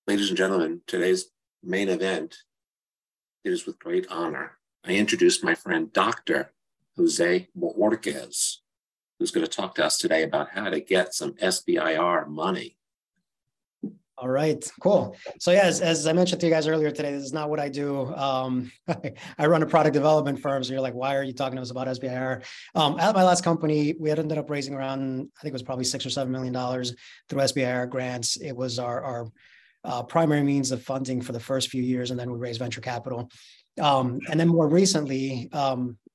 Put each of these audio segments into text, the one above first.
Ladies and gentlemen, today's main event, it is with great honor. I introduce my friend, Dr. Jose Bohorquez, who's going to talk to us today about how to get some SBIR money. All right, cool. So yeah, as I mentioned to you guys earlier today, this is not what I do. I run a product development firm. So you're like, why are you talking to us about SBIR? At my last company, we had ended up raising around, I think it was probably $6 or $7 million through SBIR grants. It was our primary means of funding for the first few years, and then we raised venture capital. And then more recently,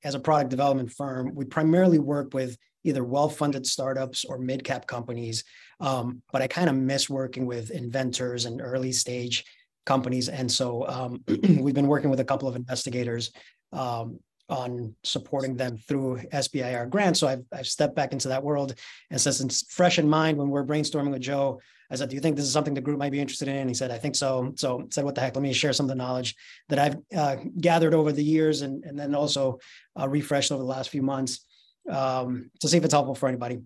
as a product development firm, we primarily work with either well-funded startups or mid-cap companies. But I kind of miss working with inventors and early stage companies. And so we've been working with a couple of investigators on supporting them through SBIR grants. So I've stepped back into that world. And since it's fresh in mind, when we're brainstorming with Joe, I said, do you think this is something the group might be interested in? And he said, I think so. So I said, what the heck, let me share some of the knowledge that I've gathered over the years and then also refreshed over the last few months to see if it's helpful for anybody.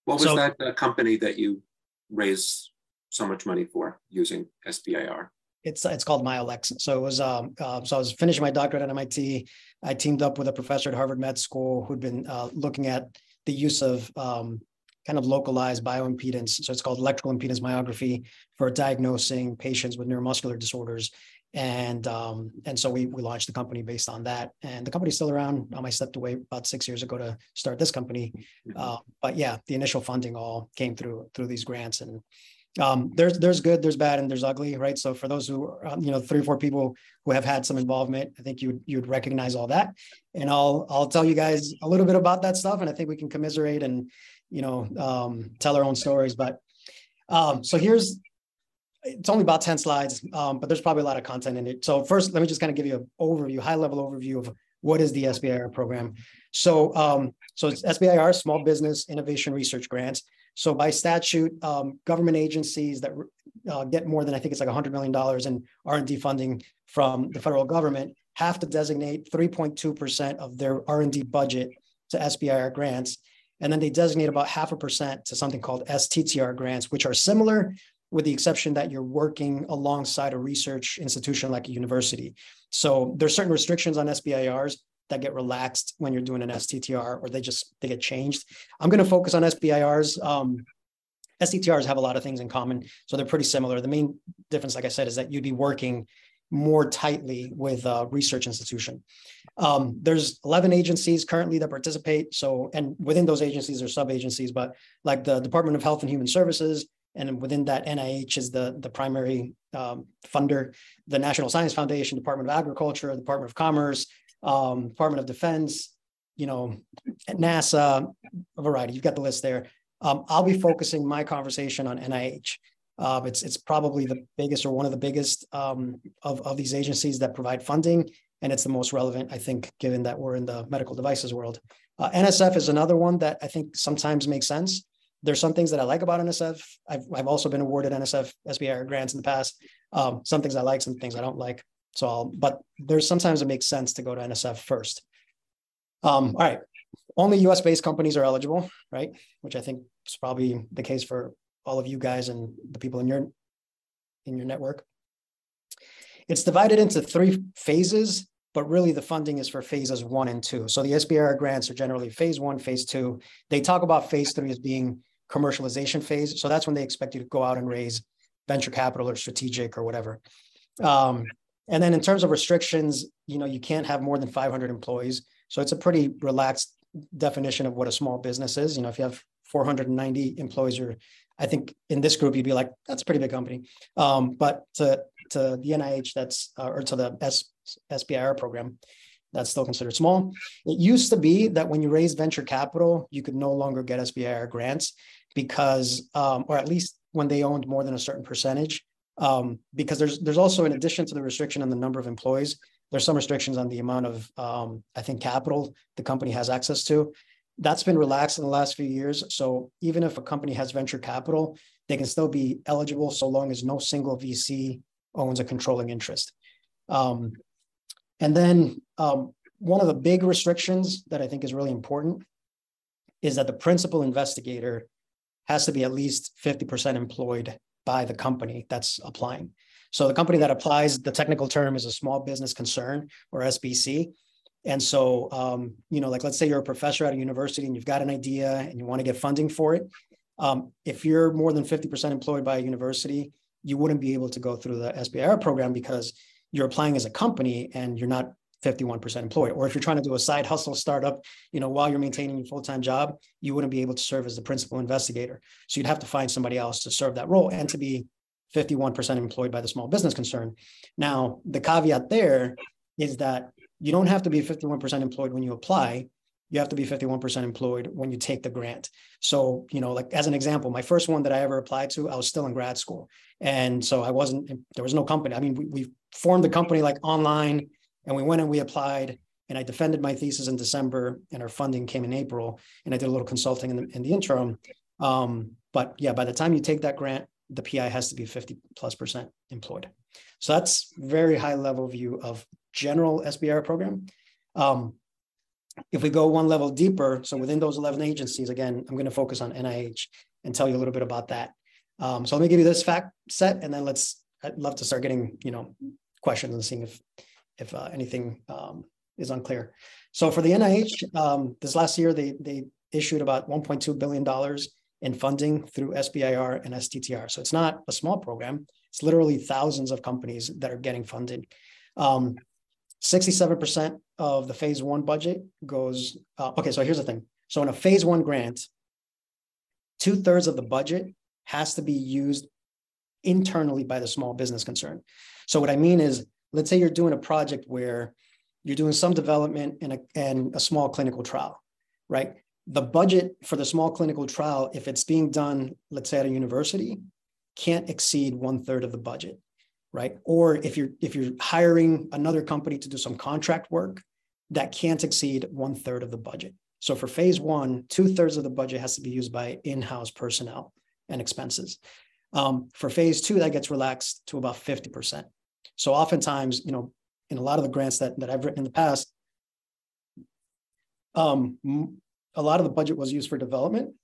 What was that company that you raised so much money for using SBIR? It's called MyoLex. So it was so I was finishing my doctorate at MIT. I teamed up with a professor at Harvard Med School who'd been looking at the use of kind of localized bioimpedance. So it's called electrical impedance myography for diagnosing patients with neuromuscular disorders. And so we launched the company based on that. And the company's still around. I stepped away about 6 years ago to start this company. But yeah, the initial funding all came through these grants. And there's good, there's bad, and there's ugly, right? So for those who, 3 or 4 people who have had some involvement, I think you'd recognize all that. And I'll tell you guys a little bit about that stuff. And I think we can commiserate and, tell our own stories. But so it's only about 10 slides, but there's probably a lot of content in it. So first, let me just kind of give you an overview, high-level overview of what is the SBIR program. So it's SBIR, Small Business Innovation Research Grants. So by statute, government agencies that get more than, I think it's like $100 million in R&D funding from the federal government have to designate 3.2% of their R&D budget to SBIR grants. And then they designate about 0.5% to something called STTR grants, which are similar, with the exception that you're working alongside a research institution like a university. So there's certain restrictions on SBIRs that get relaxed when you're doing an STTR, or they get changed. I'm going to focus on SBIRs. STTRs have a lot of things in common, so they're pretty similar. The main difference, like I said, is that you'd be working more tightly with a research institution. There's 11 agencies currently that participate. So, and within those agencies are sub-agencies, but like the Department of Health and Human Services, and within that, NIH is the primary funder, the National Science Foundation, Department of Agriculture, Department of Commerce, Department of Defense, NASA, a variety. You've got the list there. I'll be focusing my conversation on NIH. It's probably the biggest, or one of the biggest of these agencies that provide funding, and it's the most relevant, I think, given that we're in the medical devices world. NSF is another one that I think sometimes makes sense. There's some things that I like about NSF. I've also been awarded NSF SBIR grants in the past. Some things I like, some things I don't like. But there's sometimes it makes sense to go to NSF first. All right, only US-based companies are eligible, right? Which I think is probably the case for all of you guys and the people in your network. It's divided into 3 phases, but really the funding is for phases 1 and 2. So the SBIR grants are generally phase 1, phase 2. They talk about phase 3 as being commercialization phase. So that's when they expect you to go out and raise venture capital or strategic or whatever. And then in terms of restrictions, you can't have more than 500 employees. So it's a pretty relaxed definition of what a small business is. If you have 490 employees, I think in this group, you'd be like, that's a pretty big company. But to the NIH, or to the SBIR program, that's still considered small. It used to be that when you raise venture capital, you could no longer get SBIR grants because, or at least when they owned more than a certain percentage, because there's also, in addition to the restriction on the number of employees, there's some restrictions on the amount of, I think, capital the company has access to. That's been relaxed in the last few years. So even if a company has venture capital, they can still be eligible so long as no single VC owns a controlling interest. And then one of the big restrictions that I think is really important is that the principal investigator has to be at least 50% employed by the company that's applying. So the company that applies, the technical term is a small business concern, or SBC. And so, like, let's say you're a professor at a university and you've got an idea and you want to get funding for it. If you're more than 50% employed by a university, you wouldn't be able to go through the SBIR program because you're applying as a company and you're not 51% employed. Or if you're trying to do a side hustle startup, while you're maintaining your full-time job, you wouldn't be able to serve as the principal investigator. So you'd have to find somebody else to serve that role and to be 51% employed by the small business concern. Now, the caveat there is that you don't have to be 51% employed when you apply. You have to be 51% employed when you take the grant. So, like as an example, my first one that I ever applied to, I was still in grad school. And so there was no company. I mean, we formed the company like online, and we went and we applied, and I defended my thesis in December, and our funding came in April, and I did a little consulting in the interim. But yeah, by the time you take that grant, the PI has to be 50+% employed. So that's very high level view of general SBIR program. If we go one level deeper, so within those 11 agencies, again, I'm going to focus on NIH and tell you a little bit about that. So let me give you this fact set, and then I'd love to start getting, questions and seeing if anything is unclear. So for the NIH, this last year, they issued about $1.2 billion in funding through SBIR and STTR. So it's not a small program. It's literally thousands of companies that are getting funded. 67% of the phase 1 budget goes, okay, so here's the thing. So in a phase 1 grant, 2/3 of the budget has to be used internally by the small business concern. So what I mean is, let's say you're doing a project where you're doing some development and a small clinical trial, right? The budget for the small clinical trial, if it's being done, let's say at a university, can't exceed 1/3 of the budget, right? Or if you're hiring another company to do some contract work, that can't exceed 1/3 of the budget. So for phase 1, 2/3 of the budget has to be used by in-house personnel and expenses. For phase 2, that gets relaxed to about 50%. So oftentimes, in a lot of the grants that I've written in the past, a lot of the budget was used for development,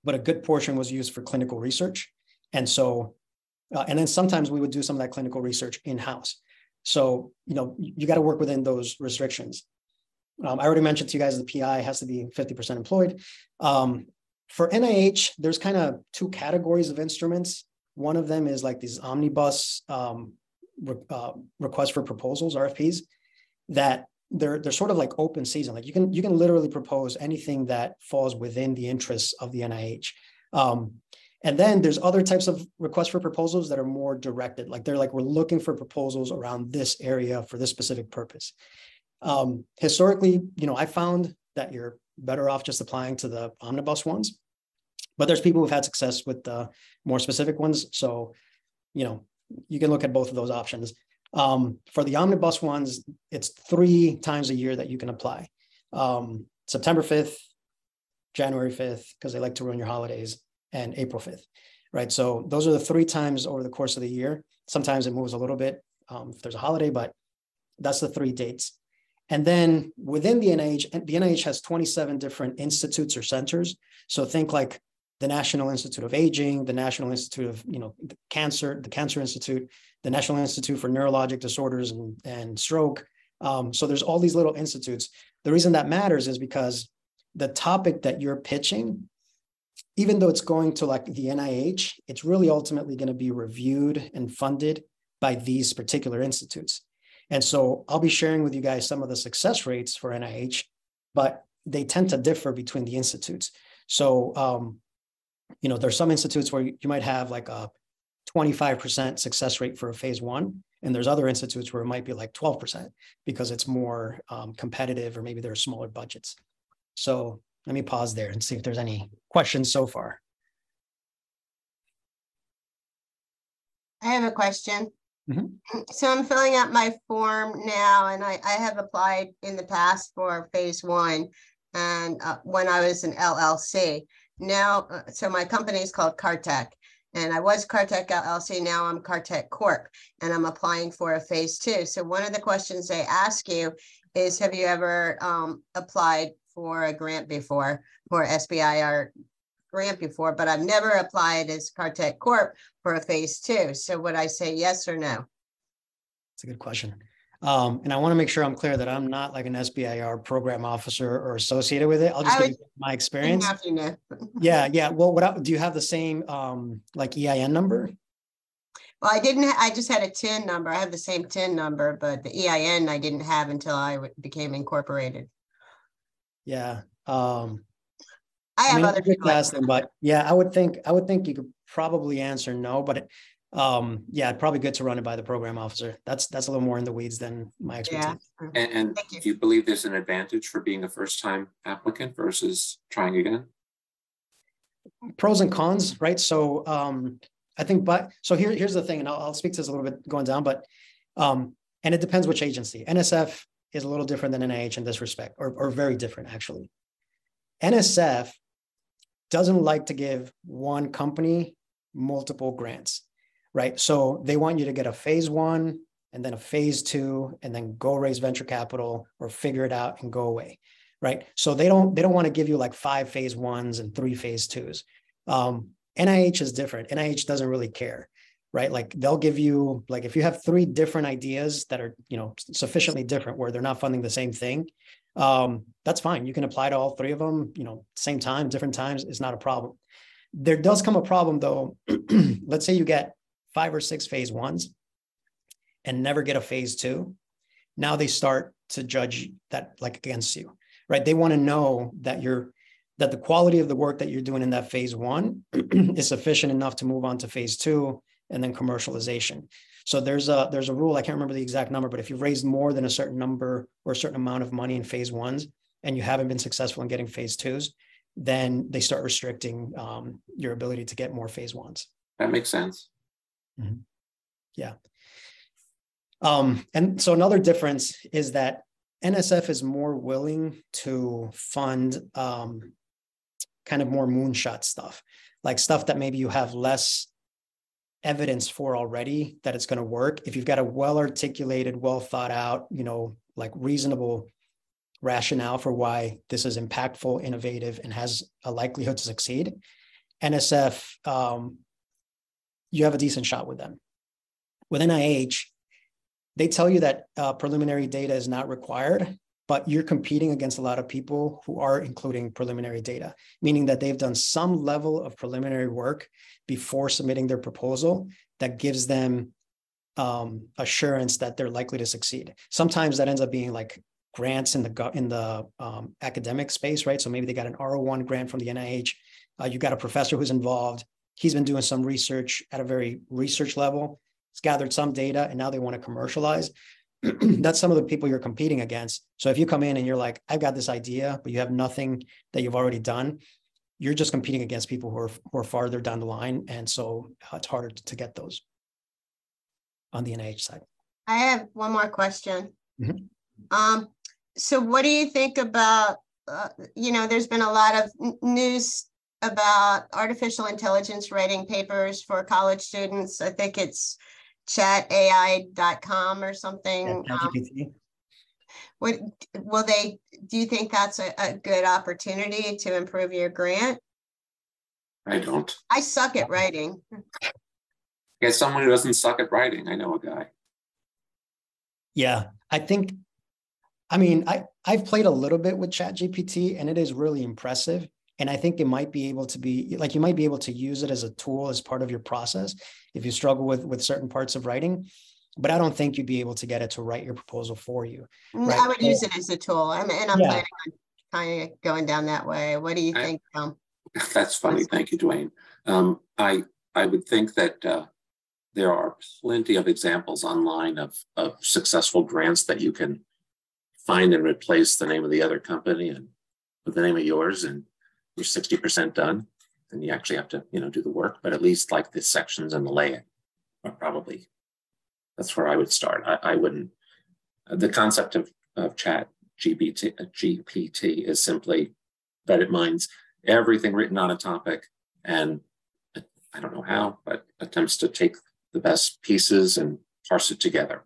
but a good portion was used for clinical research. And so, and then sometimes we would do some of that clinical research in-house. So, you got to work within those restrictions. I already mentioned to you guys the PI has to be 50% employed. For NIH, there's kind of 2 categories of instruments. One of them is like these omnibus requests for proposals, RFPs, that they're sort of like open season. Like you can literally propose anything that falls within the interests of the NIH. And then there's other types of requests for proposals that are more directed. Like they're like, we're looking for proposals around this area for this specific purpose. Historically, I found that you're better off just applying to the omnibus ones, but there's people who've had success with the more specific ones. So, you can look at both of those options. For the omnibus ones, it's 3 times a year that you can apply. September 5th, January 5th, because they like to ruin your holidays, and April 5th, right? So those are the 3 times over the course of the year. Sometimes it moves a little bit if there's a holiday, but that's the 3 dates. And then within the NIH has 27 different institutes or centers. So think like the National Institute of Aging, the National Institute of, the Cancer Institute, the National Institute for Neurologic Disorders and Stroke. So there's all these little institutes. The reason that matters is because the topic that you're pitching, even though it's going to like the NIH, it's really ultimately going to be reviewed and funded by these particular institutes. And so I'll be sharing with you guys some of the success rates for NIH, but they tend to differ between the institutes. So, there's some institutes where you might have like a 25% success rate for a phase 1, and there's other institutes where it might be like 12% because it's more competitive, or maybe there are smaller budgets. So let me pause there and see if there's any questions so far. I have a question. Mm-hmm. So I'm filling out my form now, and I have applied in the past for phase 1, and when I was an LLC. Now, so my company is called Cartech, and I was Cartech LLC. Now I'm Cartech Corp, and I'm applying for a phase 2. So one of the questions they ask you is, have you ever applied for a grant before for SBIR grant before, but I've never applied as Cartech Corp for a phase 2. So would I say yes or no? That's a good question. And I want to make sure I'm clear that I'm not like an SBIR program officer or associated with it. I'll just give you my experience. You know. Yeah. Well, do you have the same like EIN number? Well, I just had a TIN number. I have the same TIN number, but the EIN I didn't have until I became incorporated. Yeah. I have other people ask them, but yeah, I would think you could probably answer no, but yeah, probably good to run it by the program officer. That's a little more in the weeds than my expertise. Yeah. And do you believe there's an advantage for being a first-time applicant versus trying again? Pros and cons, right? So I think, so here's the thing, and I'll speak to this a little bit going down, but and it depends which agency. NSF is a little different than NIH in this respect, or very different actually. NSF doesn't like to give one company multiple grants, right? So they want you to get a phase 1 and then a phase 2 and then go raise venture capital or figure it out and go away, right? So they don't want to give you like 5 phase 1s and 3 phase 2s. NIH is different. NIH doesn't really care, right? Like they'll give you, like if you have 3 different ideas that are, sufficiently different where they're not funding the same thing, that's fine. You can apply to all 3 of them, same time, different times. It's not a problem. There does come a problem though. Let's say you get 5 or 6 phase 1s and never get a phase 2. Now they start to judge that like against you, right? They want to know that that the quality of the work that you're doing in that phase 1 is sufficient enough to move on to phase 2 and then commercialization. So there's a rule, I can't remember the exact number, but if you've raised more than a certain number or a certain amount of money in phase 1s and you haven't been successful in getting phase 2s, then they start restricting your ability to get more phase 1s. That makes sense. Mm-hmm. Yeah. And so another difference is that NSF is more willing to fund kind of more moonshot stuff, like stuff that maybe you have less evidence for already that it's going to work. If you've got a well-articulated, well thought out, like reasonable rationale for why this is impactful, innovative, and has a likelihood to succeed, NSF, you have a decent shot with them. With NIH, they tell you that preliminary data is not required, but you're competing against a lot of people who are including preliminary data, meaning that they've done some level of preliminary work before submitting their proposal that gives them assurance that they're likely to succeed. Sometimes that ends up being like grants in the academic space, right? So maybe they got an R01 grant from the NIH. You got a professor who's involved. He's been doing some research at a very research level. He's gathered some data and now they want to commercialize. That's some of the people you're competing against. So if you come in and you're like, I've got this idea, but you have nothing that you've already done, you're just competing against people who are farther down the line. And so it's harder to get those on the NIH side. I have one more question. Mm-hmm. So what do you think about, there's been a lot of news about artificial intelligence writing papers for college students. I think it's chatai.com or something. Yeah, do you think that's a good opportunity to improve your grant? I don't. I suck at writing. As someone who doesn't suck at writing, I know a guy. Yeah, I've played a little bit with ChatGPT and it is really impressive. And I think it might be able to be like, you might be able to use it as a tool as part of your process if you struggle with certain parts of writing, but I don't think you'd be able to get it to write your proposal for you. Right? I would use it as a tool. I'm planning on kind of going down that way. What do you think, Tom? That's funny. Thank you, Dwayne. I would think that there are plenty of examples online of successful grants that you can find and replace the name of the other company and with the name of yours, and you're 60% done. Then you actually have to, do the work. But at least like the sections and the layout are probably, that's where I would start. I wouldn't. The concept of Chat GPT is simply that it mines everything written on a topic, and I don't know how, but attempts to take the best pieces and parse it together.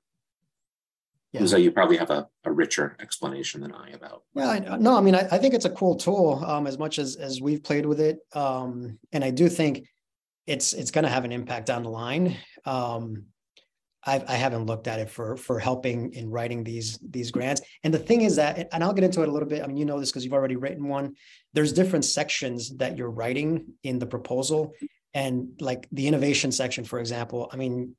Jose, you probably have a richer explanation than I about. Yeah, no, I mean, I think it's a cool tool as much as we've played with it. And I do think it's going to have an impact down the line. I haven't looked at it for helping in writing these grants. And the thing is that, and I'll get into it a little bit. I mean, you know this because you've already written one. There's different sections that you're writing in the proposal. And like the innovation section, for example, I mean,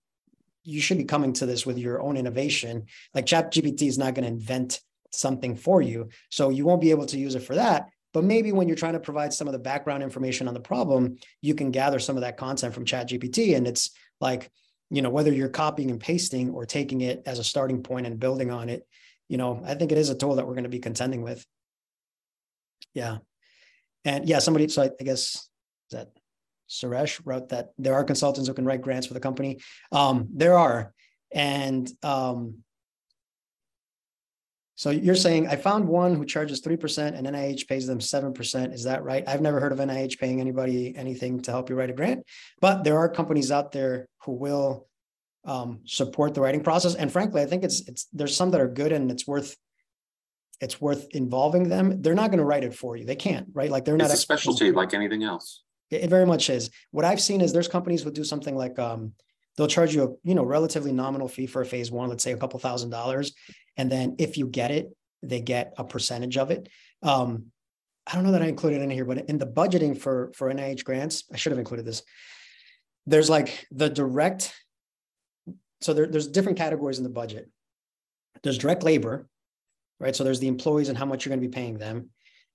you should be coming to this with your own innovation. Like ChatGPT is not going to invent something for you. So you won't be able to use it for that. But maybe when you're trying to provide some of the background information on the problem, you can gather some of that content from ChatGPT. And it's like, you know, whether you're copying and pasting or taking it as a starting point and building on it, you know, I think it is a tool that we're going to be contending with. Yeah. And yeah, somebody, so I guess that Suresh wrote that there are consultants who can write grants for the company. There are. And so you're saying, I found one who charges 3% and NIH pays them 7%. Is that right? I've never heard of NIH paying anybody anything to help you write a grant, but there are companies out there who will support the writing process. And frankly, I think there's some that are good and it's worth involving them. They're not going to write it for you. They can't, right? Like they're not. It's a specialty like anything else. It very much is. What I've seen is there's companies who do something like they'll charge you a relatively nominal fee for a phase one, let's say a couple $1,000s. And then if you get it, they get a percentage of it. I don't know that I included it in here, but in the budgeting for NIH grants, I should have included this. There's like the direct, so there's different categories in the budget. There's direct labor, right? So there's the employees and how much you're going to be paying them.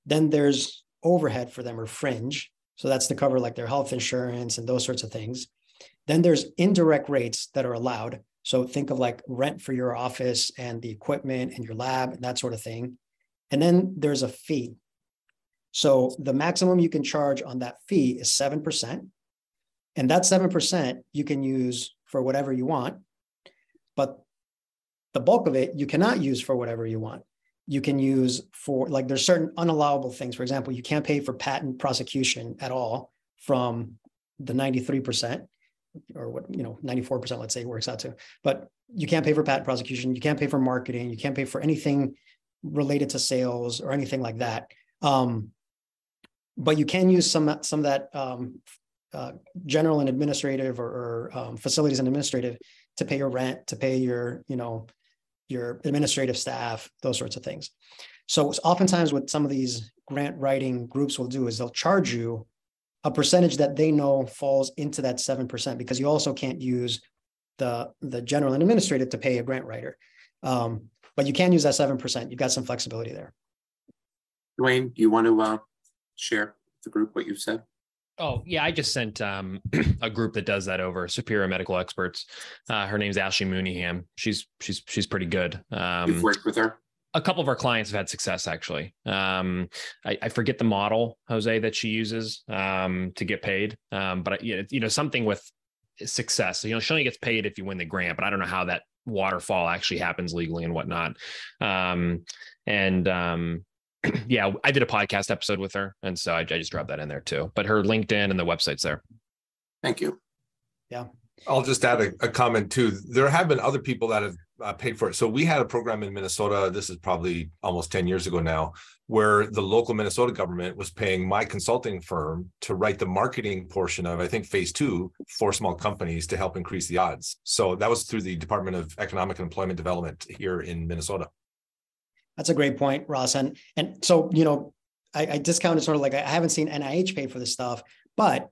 Then there's overhead for them or fringe. So that's to cover like their health insurance and those sorts of things. Then there's indirect rates that are allowed. So think of like rent for your office and the equipment and your lab and that sort of thing. And then there's a fee. So the maximum you can charge on that fee is 7%. And that 7% you can use for whatever you want. But the bulk of it, you cannot use for whatever you want. You can use for like, there's certain unallowable things. For example, you can't pay for patent prosecution at all from the 93%. Or what, 94%, let's say, works out to, but you can't pay for patent prosecution. You can't pay for marketing. You can't pay for anything related to sales or anything like that. But you can use some of that general and administrative or facilities and administrative to pay your rent, to pay your administrative staff, those sorts of things. So oftentimes what some of these grant writing groups will do is they'll charge you a percentage that they know falls into that 7%, because you also can't use the general and administrative to pay a grant writer. But you can use that 7%. You've got some flexibility there. Dwayne, you want to share with the group what you've said? Oh, yeah. I just sent a group that does that over, Superior Medical Experts. Her name's Ashley Mooneyham. She's pretty good. You've worked with her? A couple of our clients have had success, actually. I forget the model, Jose, that she uses to get paid. But something with success. So, she only gets paid if you win the grant, but I don't know how that waterfall actually happens legally and whatnot. Yeah, I did a podcast episode with her. And so I just dropped that in there too, but her LinkedIn and the website's there. Thank you. Yeah. I'll just add a comment too. There have been other people that have paid for it. So we had a program in Minnesota, this is probably almost 10 years ago now, where the local Minnesota government was paying my consulting firm to write the marketing portion of, I think, phase 2 for small companies to help increase the odds. So that was through the Department of Economic and Employment Development here in Minnesota. That's a great point, Ross. And so, I discounted sort of like, I haven't seen NIH pay for this stuff, but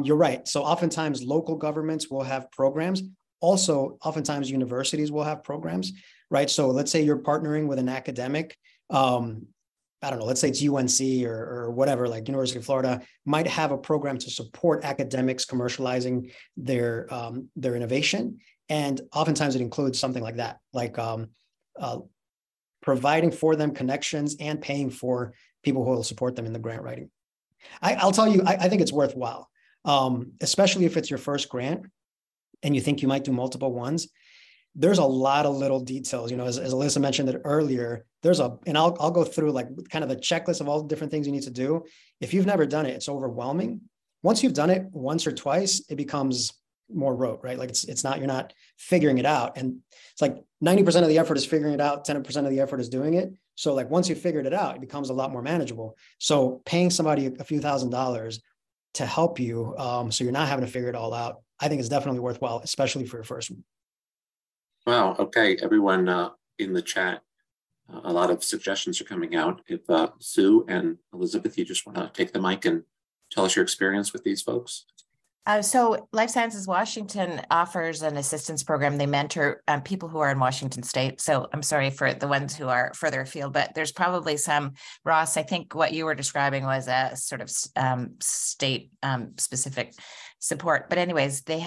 you're right. So oftentimes local governments will have programs. Also, oftentimes universities will have programs, right? So let's say you're partnering with an academic, I don't know, let's say it's UNC or whatever, like University of Florida might have a program to support academics commercializing their innovation. And oftentimes it includes something like that, like providing for them connections and paying for people who will support them in the grant writing. I'll tell you, I think it's worthwhile, especially if it's your first grant and you think you might do multiple ones. There's a lot of little details, as Alyssa mentioned it earlier, and I'll go through like kind of a checklist of all the different things you need to do. If you've never done it, it's overwhelming. Once you've done it once or twice, it becomes more rote, right? Like it's not, you're not figuring it out. And it's like 90% of the effort is figuring it out, 10% of the effort is doing it. So like once you figured it out, it becomes a lot more manageable. So paying somebody a few $1,000s to help you, so you're not having to figure it all out, I think is definitely worthwhile, especially for your first one. Wow. Okay. Everyone in the chat, a lot of suggestions are coming out. If Sue and Elizabeth, you just want to take the mic and tell us your experience with these folks. So Life Sciences Washington offers an assistance program. They mentor people who are in Washington State. So I'm sorry for the ones who are further afield, but there's probably some, Ross, I think what you were describing was a sort of state specific support. But anyways, they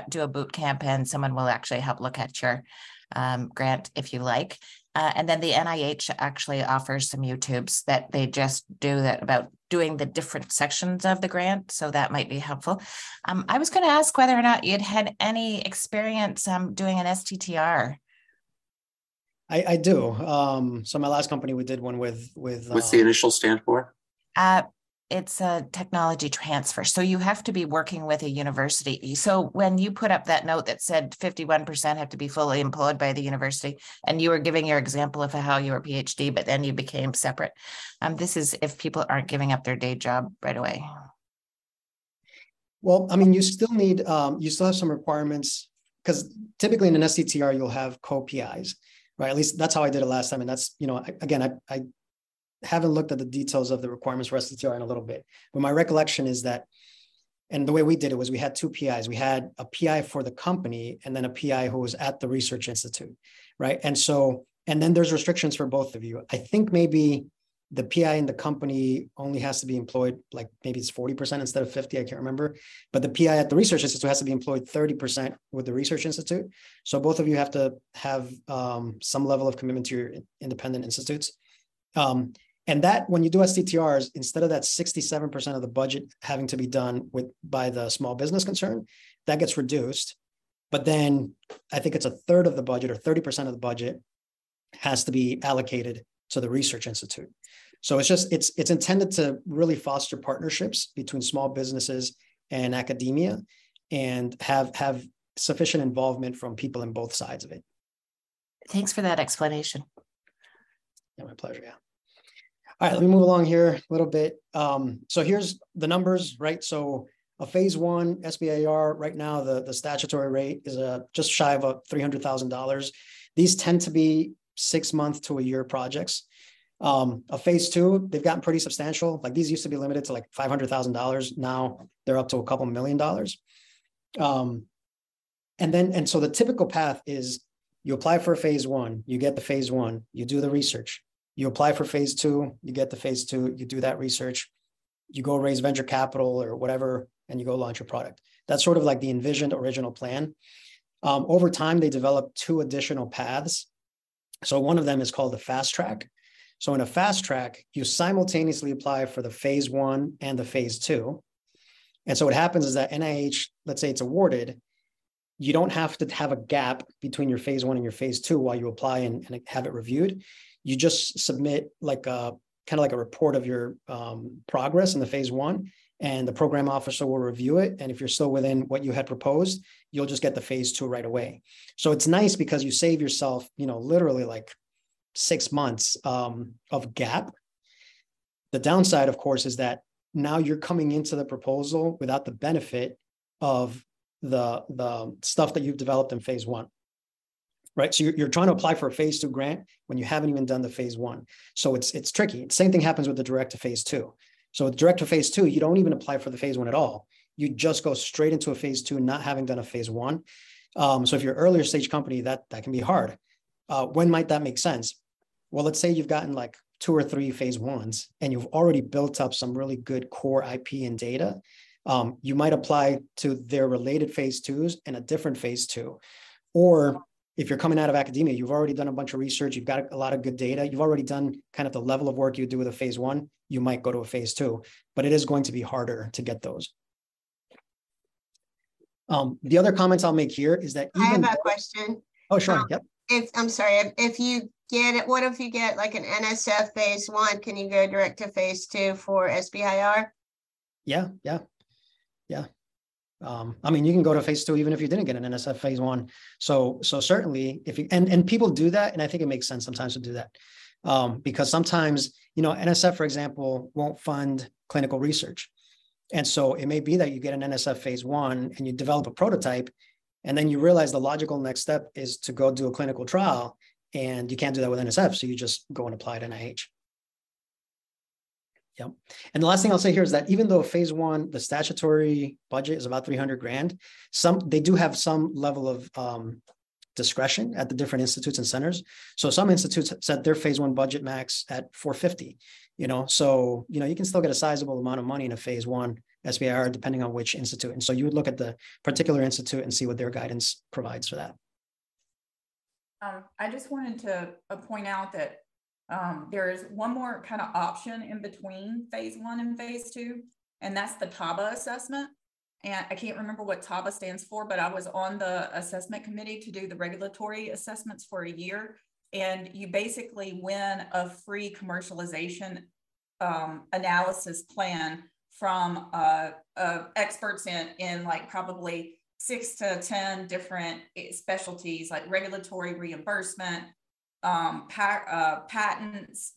do a boot camp and someone will actually help look at your grant if you like. And then the NIH actually offers some YouTubes that they just do that about doing the different sections of the grant. So that might be helpful. I was going to ask whether or not you'd had any experience doing an STTR. I do. So my last company, we did one with What's the initial stand for? It's a technology transfer. So you have to be working with a university. So when you put up that note that said 51% have to be fully employed by the university, and you were giving your example of how you were a PhD, but then you became separate. This is if people aren't giving up their day job right away. Well, I mean, you still need, you still have some requirements, because typically in an STTR, you'll have co-PIs, right? At least that's how I did it last time. And that's, you know, again, I haven't looked at the details of the requirements for STTR in a little bit, but my recollection is that, and the way we did it was we had two PIs. We had a PI for the company and then a PI who was at the research institute, right? And so, and then there's restrictions for both of you. I think maybe the PI in the company only has to be employed, like maybe it's 40% instead of 50, I can't remember. But the PI at the research institute has to be employed 30% with the research institute. So both of you have to have some level of commitment to your independent institutes. And that when you do STTRs, instead of that 67% of the budget having to be done by the small business concern, that gets reduced. But then I think it's a third of the budget or 30% of the budget has to be allocated to the research institute. So it's just, it's intended to really foster partnerships between small businesses and academia and have sufficient involvement from people in both sides of it. Thanks for that explanation. Yeah, my pleasure. Yeah. All right, let me move along here a little bit. So here's the numbers, right? So a phase one SBIR right now, the statutory rate is just shy of $300,000. These tend to be 6 month to a year projects. A phase two, they've gotten pretty substantial. Like these used to be limited to like $500,000. Now they're up to a couple $1 million. And so the typical path is you apply for a phase one, you get the phase one, you do the research. You apply for phase two, you get the phase two, you do that research, you go raise venture capital or whatever, and you go launch your product. That's sort of like the envisioned original plan. Over time, they developed 2 additional paths. So one of them is called the fast track. So in a fast track, you simultaneously apply for the phase one and the phase two. And so what happens is that NIH, let's say it's awarded, you don't have to have a gap between your phase one and your phase two while you apply and have it reviewed. You just submit like a kind of like a report of your progress in the phase one, and the program officer will review it. And if you're still within what you had proposed, you'll just get the phase two right away. So it's nice because you save yourself, you know, literally like 6 months of gap. The downside, of course, is that now you're coming into the proposal without the benefit of the stuff that you've developed in phase one. Right. So you're trying to apply for a phase two grant when you haven't even done the phase one. So it's tricky. Same thing happens with the direct to phase two. So with direct to phase two, you don't even apply for the phase one at all. You just go straight into a phase two, not having done a phase one. So if you're an earlier stage company, that can be hard. When might that make sense? Well, let's say you've gotten like 2 or 3 phase ones and you've already built up some really good core IP and data. You might apply to their related phase twos and a different phase two. Or if you're coming out of academia, you've already done a bunch of research, you've got a lot of good data, you've already done kind of the level of work you do with a phase one, you might go to a phase two, but it is going to be harder to get those. The other comments I'll make here is that I have a question. Oh, sure. Yep. I'm sorry, if you get it, what if you get like an NSF phase one, can you go direct to phase two for SBIR? Yeah. I mean, you can go to phase 2 even if you didn't get an NSF phase 1. So certainly, if you and people do that, and I think it makes sense sometimes to do that, because sometimes, NSF, for example, won't fund clinical research, and so it may be that you get an NSF phase 1 and you develop a prototype, and then you realize the logical next step is to go do a clinical trial, and you can't do that with NSF, so you just go and apply to NIH. Yep. And the last thing I'll say here is that even though phase 1, the statutory budget is about 300 grand, they do have some level of discretion at the different institutes and centers. So some institutes set their phase 1 budget max at 450, so, you can still get a sizable amount of money in a phase 1 SBIR, depending on which institute. And so you would look at the particular institute and see what their guidance provides for that. I just wanted to point out that there is one more kind of option in between phase 1 and phase 2, and that's the TABA assessment. And I can't remember what TABA stands for, but I was on the assessment committee to do the regulatory assessments for a year. And you basically win a free commercialization analysis plan from experts in like probably 6 to 10 different specialties, like regulatory, reimbursement, patents,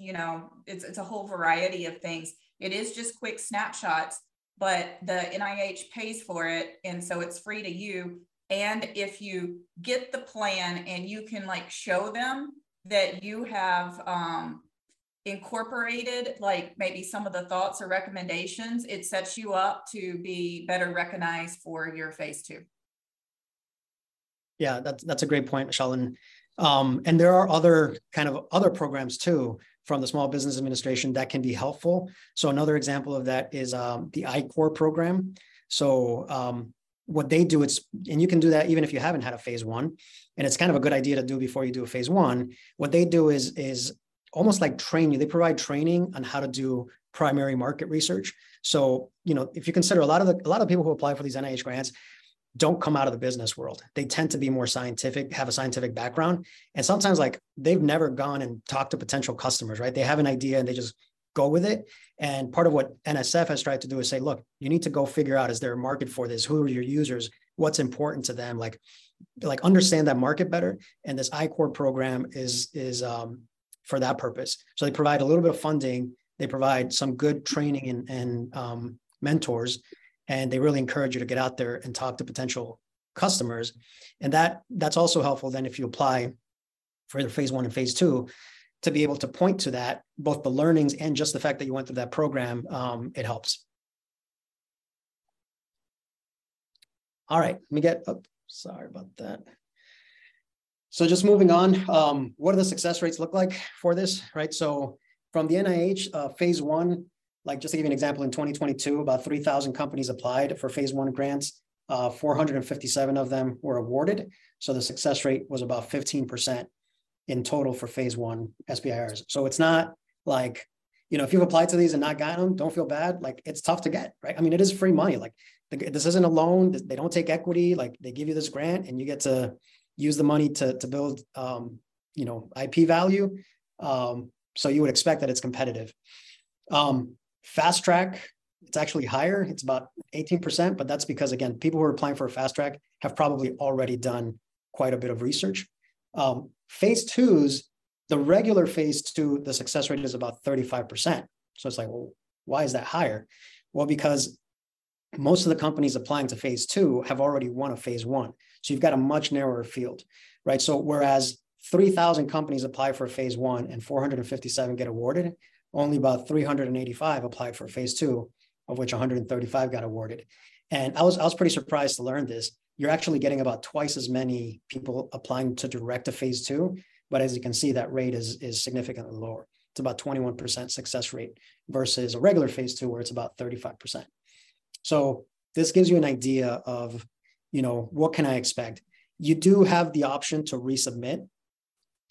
it's a whole variety of things. It is just quick snapshots, but the NIH pays for it. And so it's free to you. And if you get the plan and you can like show them that you have incorporated like maybe some of the thoughts or recommendations, it sets you up to be better recognized for your phase 2. Yeah, that's a great point, Michelle. And there are other programs too from the Small Business Administration that can be helpful. So another example of that is the I-Corps program. So what they do, and you can do that even if you haven't had a phase 1, and it's kind of a good idea to do before you do a phase 1. What they do is almost like train you. They provide training on how to do primary market research. So, if you consider a lot of people who apply for these NIH grants don't come out of the business world. They tend to be more scientific, have a scientific background. And sometimes like they've never gone and talked to potential customers, right? They have an idea and they just go with it. And part of what NSF has tried to do is say, look, you need to go figure out, is there a market for this? Who are your users? What's important to them? Like understand that market better. And this I-Corps program is for that purpose. So they provide a little bit of funding. They provide some good training and mentors. And they really encourage you to get out there and talk to potential customers. And that's also helpful then if you apply for either phase 1 and phase 2, to be able to point to that, both the learnings and just the fact that you went through that program, it helps. All right, let me get, sorry about that. So just moving on, what do the success rates look like for this, right? So from the NIH, phase 1, like just to give you an example, in 2022, about 3,000 companies applied for phase 1 grants. 457 of them were awarded. So the success rate was about 15% in total for phase 1 SBIRs. So it's not like, if you've applied to these and not gotten them, don't feel bad. Like it's tough to get, right? I mean, it is free money. Like this isn't a loan. They don't take equity. Like they give you this grant and you get to use the money to build, IP value. So you would expect that it's competitive. Fast track, it's actually higher. It's about 18%, but that's because, again, people who are applying for a fast track have probably already done quite a bit of research. Phase 2s, the regular phase 2, the success rate is about 35%. So it's like, well, why is that higher? Well, because most of the companies applying to phase 2 have already won a phase 1. So you've got a much narrower field, right? So whereas 3,000 companies apply for phase 1 and 457 get awarded, only about 385 applied for phase 2, of which 135 got awarded. And I was pretty surprised to learn this. You're actually getting about twice as many people applying to direct to phase 2. But as you can see, that rate is significantly lower. It's about 21% success rate versus a regular phase 2 where it's about 35%. So this gives you an idea of, what can I expect? You do have the option to resubmit.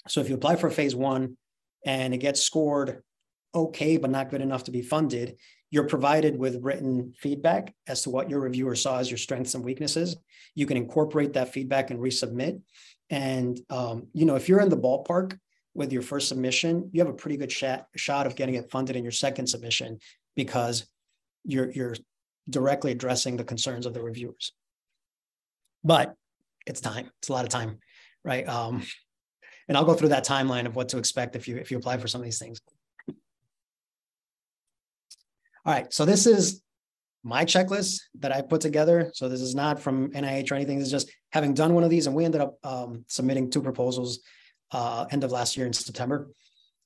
So if you apply for phase 1 and it gets scored okay, but not good enough to be funded, you're provided with written feedback as to what your reviewer saw as your strengths and weaknesses. You can incorporate that feedback and resubmit. And, if you're in the ballpark with your first submission, you have a pretty good shot of getting it funded in your second submission because you're directly addressing the concerns of the reviewers. but it's time. It's a lot of time, right? And I'll go through that timeline of what to expect if you apply for some of these things. All right, so this is my checklist that I put together. So this is not from NIH or anything. This is just having done one of these, and we ended up submitting 2 proposals end of last year in September.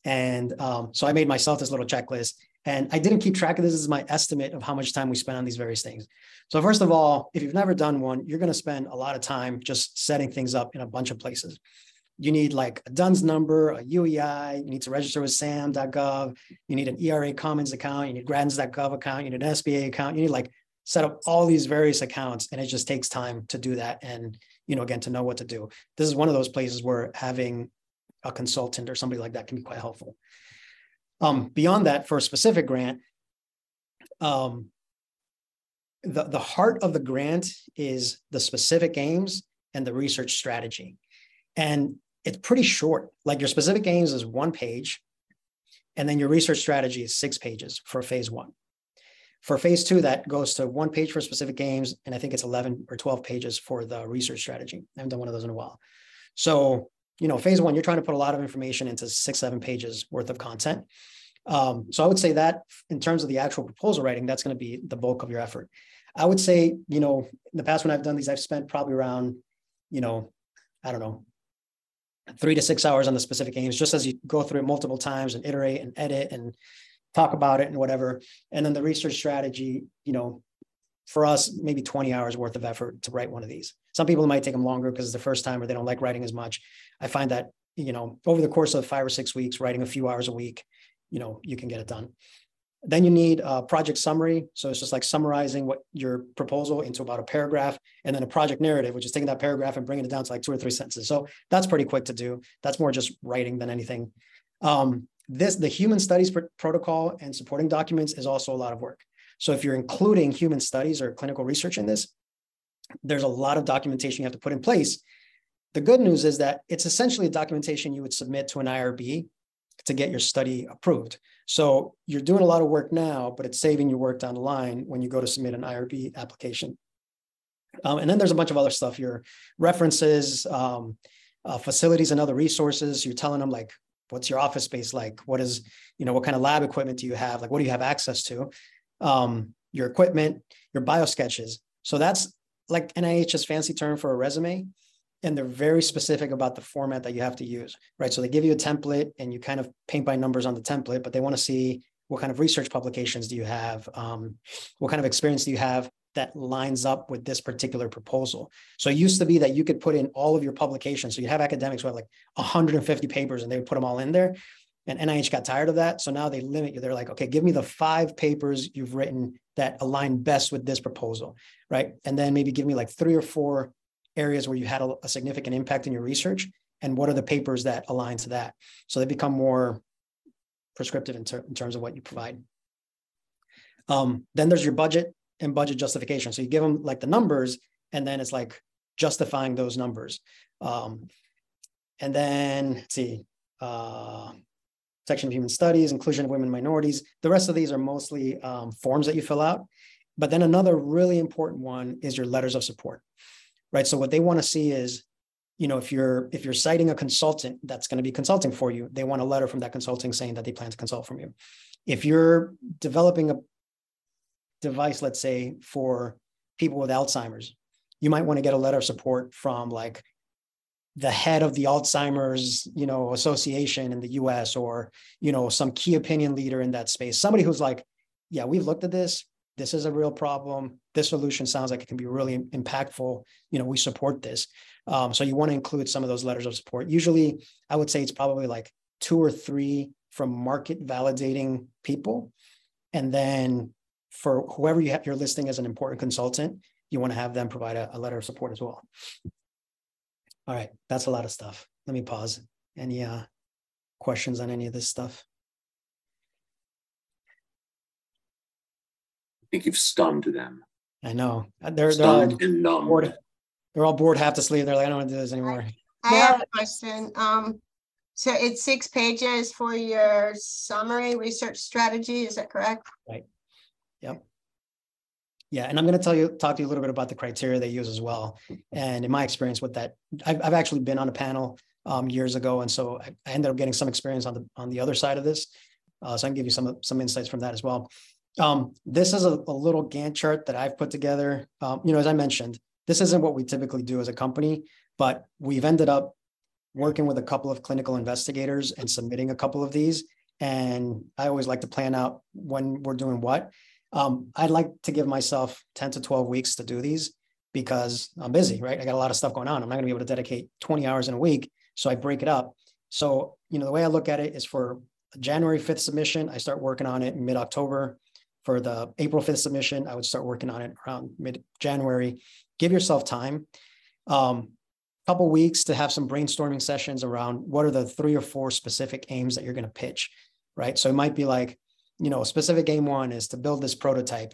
And so I made myself this little checklist, and I didn't keep track of this. This is my estimate of how much time we spent on these various things. So first of all, if you've never done one, you're going to spend a lot of time just setting things up in a bunch of places. You need like a DUNS number, a UEI, you need to register with SAM.gov, you need an ERA Commons account, you need grants.gov account, you need an SBA account, you need like set up all these various accounts, and it just takes time to do that. And, again, to know what to do. This is one of those places where having a consultant or somebody like that can be quite helpful. Beyond that, for a specific grant, the heart of the grant is the specific aims and the research strategy. And it's pretty short. Like your specific aims is 1 page, and then your research strategy is 6 pages for phase 1. For phase 2, that goes to 1 page for specific aims, and I think it's 11 or 12 pages for the research strategy. I haven't done one of those in a while. So, phase 1, you're trying to put a lot of information into 6-7 pages worth of content. So I would say that in terms of the actual proposal writing, that's going to be the bulk of your effort. I would say, in the past when I've done these, I've spent probably around, I don't know, 3 to 6 hours on the specific aims, just as you go through it multiple times and iterate and edit and talk about it and whatever. And then the research strategy, for us, maybe 20 hours worth of effort to write one of these. Some people, it might take them longer because it's the first time or they don't like writing as much. I find that, over the course of 5 or 6 weeks, writing a few hours a week, you can get it done. Then you need a project summary. So it's just like summarizing what your proposal into about a paragraph, and then a project narrative, which is taking that paragraph and bringing it down to like 2 or 3 sentences. So that's pretty quick to do. That's more just writing than anything. The human studies protocol and supporting documents is also a lot of work. So if you're including human studies or clinical research in this, there's a lot of documentation you have to put in place. The good news is that it's essentially a documentation you would submit to an IRB to get your study approved. So you're doing a lot of work now, but it's saving you work down the line when you go to submit an IRB application. And then there's a bunch of other stuff, your references, facilities and other resources. You're telling them like, what's your office space like? What is, what kind of lab equipment do you have? Like, what do you have access to? Your equipment, your biosketches. So that's like NIH's fancy term for a resume. And they're very specific about the format that you have to use, right? So they give you a template and you kind of paint by numbers on the template, but they want to see what kind of research publications do you have? What kind of experience do you have that lines up with this particular proposal? So it used to be that you could put in all of your publications. So you have academics who have like 150 papers and they would put them all in there. And NIH got tired of that. So now they limit you. They're like, okay, give me the 5 papers you've written that align best with this proposal, right? And then maybe give me like 3 or 4 areas where you had a significant impact in your research, and what are the papers that align to that. So they become more prescriptive in terms of what you provide. Then there's your budget and budget justification. So you give them like the numbers, and then it's like justifying those numbers. And then let's see, section of human studies, inclusion of women and minorities. The rest of these are mostly forms that you fill out. But then another really important one is your letters of support. Right. So what they want to see is, if you're citing a consultant that's going to be consulting for you, they want a letter from that consulting saying that they plan to consult from you. If you're developing a device, let's say for people with Alzheimer's, you might want to get a letter of support from like the head of the Alzheimer's, association in the US, or, some key opinion leader in that space, somebody who's like, yeah, we've looked at this. This is a real problem. This solution sounds like it can be really impactful. We support this. So you want to include some of those letters of support. Usually, I would say it's probably like 2 or 3 from market validating people. And then for whoever you're listing as an important consultant, you want to have them provide a letter of support as well. All right, that's a lot of stuff. Let me pause. Any questions on any of this stuff? I think you've stunned them. I know. They're stunned all and numb. bored. They're all bored half to sleep. They're like, I don't want to do this anymore. I have a question. So it's 6 pages for your summary research strategy. Is that correct? Right. Yep. Yeah, and I'm going to talk to you a little bit about the criteria they use as well. And in my experience with that, I've actually been on a panel years ago, and so I ended up getting some experience on the other side of this. So I can give you some insights from that as well. This is a little Gantt chart that I've put together. As I mentioned, this isn't what we typically do as a company, but we've ended up working with a couple of clinical investigators and submitting a couple of these. And I always like to plan out when we're doing what. I'd like to give myself 10 to 12 weeks to do these because I'm busy, right? I got a lot of stuff going on. I'm not going to be able to dedicate 20 hours in a week. So I break it up. So, the way I look at it is for January 5th submission, I start working on it in mid-October. For the April 5th submission, I would start working on it around mid-January. Give yourself time. Couple weeks to have some brainstorming sessions around what are the 3 or 4 specific aims that you're going to pitch, right? So it might be like, specific aim 1 is to build this prototype.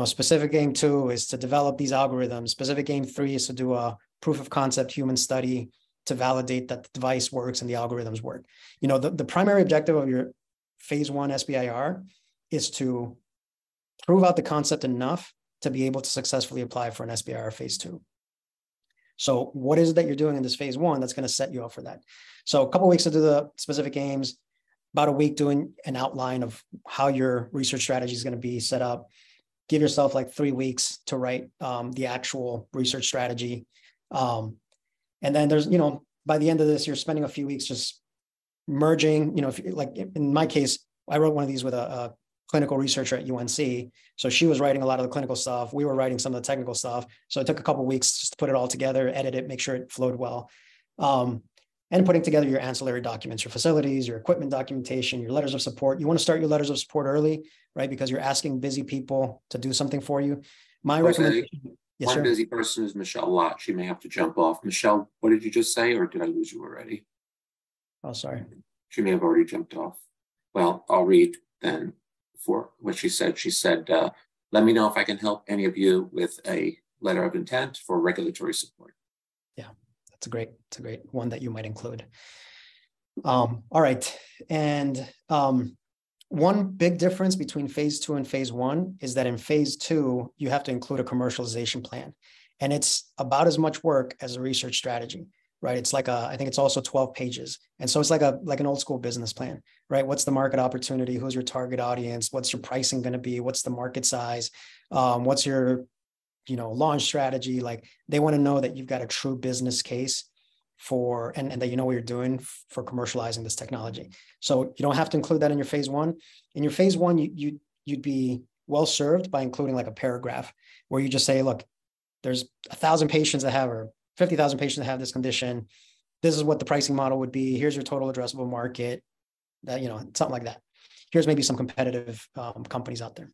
Specific aim 2 is to develop these algorithms. Specific aim 3 is to do a proof of concept human study to validate that the device works and the algorithms work. The primary objective of your phase 1 SBIR is to prove out the concept enough to be able to successfully apply for an SBIR phase 2. So what is it that you're doing in this phase 1 that's going to set you up for that? So a couple of weeks to do the specific aims, about a week doing an outline of how your research strategy is going to be set up. Give yourself like 3 weeks to write the actual research strategy. And then there's, by the end of this, you're spending a few weeks just merging, if like in my case, I wrote one of these with a clinical researcher at UNC. So she was writing a lot of the clinical stuff. We were writing some of the technical stuff. So it took a couple of weeks just to put it all together, edit it, make sure it flowed well. And putting together your ancillary documents, your facilities, your equipment documentation, your letters of support. You want to start your letters of support early, right? Because you're asking busy people to do something for you. My recommendation. Yes, one sir. Busy person is Michelle Lott. She may have to jump off. Michelle, what did you just say, or did I lose you already? Oh, sorry. She may have already jumped off. Well, I'll read then for what she said. She said, let me know if I can help any of you with a letter of intent for regulatory support. Yeah, it's a great one that you might include. All right. And one big difference between phase 2 and phase 1 is that in phase 2, you have to include a commercialization plan. And it's about as much work as a research strategy, right? It's like I think it's also 12 pages. And so it's like an old school business plan, right? What's the market opportunity? Who's your target audience? What's your pricing going to be? What's the market size? What's your, launch strategy? Like they want to know that you've got a true business case for, and that you know what you're doing for commercializing this technology. So you don't have to include that in your phase 1. In your phase 1, you'd be well served by including like a paragraph where you just say, look, there's 1,000 patients that have, or 50,000 patients that have this condition. This is what the pricing model would be. Here's your total addressable market, that, something like that. Here's maybe some competitive companies out there.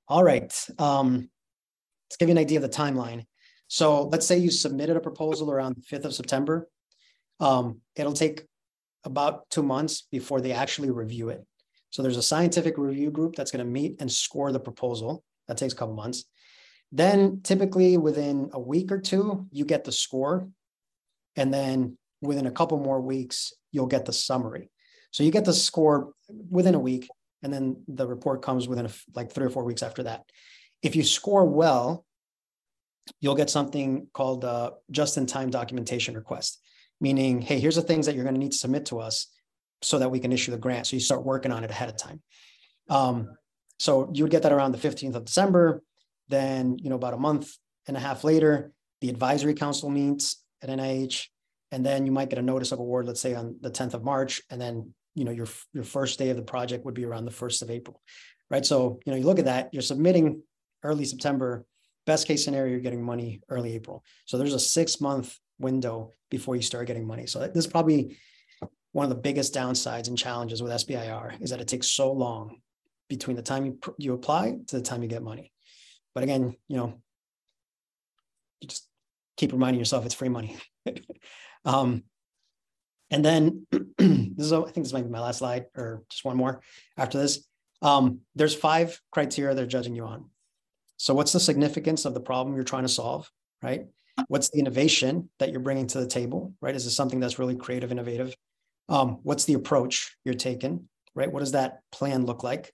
All right. Let's give you an idea of the timeline. So let's say you submitted a proposal around the 5th of September. It'll take about 2 months before they actually review it. So there's a scientific review group that's going to meet and score the proposal. That takes a couple months. Then typically within a week or 2, you get the score. And then within a couple more weeks, you'll get the summary. So you get the score within a week, and then the report comes within like 3 or 4 weeks after that. If you score well, you'll get something called a just-in-time documentation request, meaning, hey, here's the things that you're going to need to submit to us so that we can issue the grant. So you start working on it ahead of time. So you would get that around the 15th of December. Then, about a month and a half later, the advisory council meets at NIH, and then you might get a notice of award, let's say on the 10th of March. And then, your first day of the project would be around the 1st of April, right? So, you look at that, you're submitting early September, best case scenario, you're getting money early April. So there's a 6-month window before you start getting money. So this is probably one of the biggest downsides and challenges with SBIR is that it takes so long between the time you apply to the time you get money. But again, you just keep reminding yourself it's free money. And then I think this might be my last slide, or just one more after this. There's 5 criteria they're judging you on. So what's the significance of the problem you're trying to solve, right? What's the innovation that you're bringing to the table, right? Is this something that's really creative, innovative? What's the approach you're taking, right? What does that plan look like?